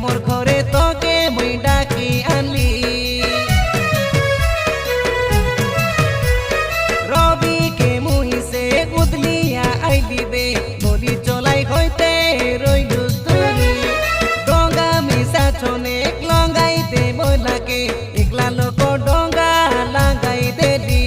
মোর ঘরে তোকে মুই ডাকি আনলি রবিকে মুই সে উদলিয়া আইলি বে বলি চলাই হইতে রইলুস তুই ডঙ্গা মিশা ছনে লঙ্গাইতে মই লাগে একলা লোক ডঙ্গা লাগাই দেলি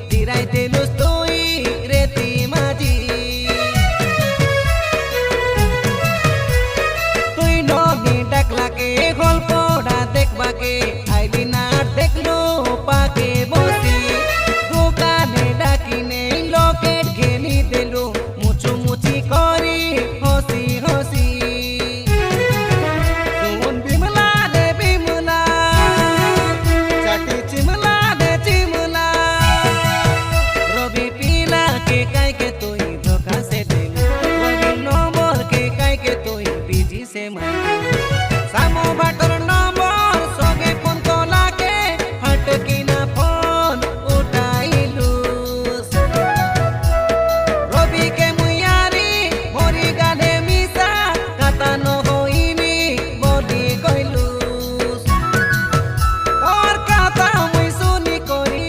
tirai de los tuoi reti maji তুই নবি ডাকলাকে গল্পটা দেখবাকে আইলি না দেখলো পাকে বসি দোকানে ডাকিনে লোকের ঘেলি দিলো মুচুমুচি করি হসি হসি তুন বিমলা রে বিমলা চাটি চিমলা রে Shimla Samo bator nomor soge phone kolake hatki na phone utailus Robi ke muyari mori gale misa kata no hoini boli koilus Tor kata mui suni kori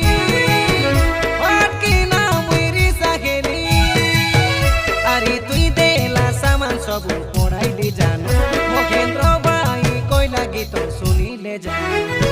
hatki na mui risa geli Ari tui dela saman sobu poraili janu Mokhendra bai koi lagi to sunile janu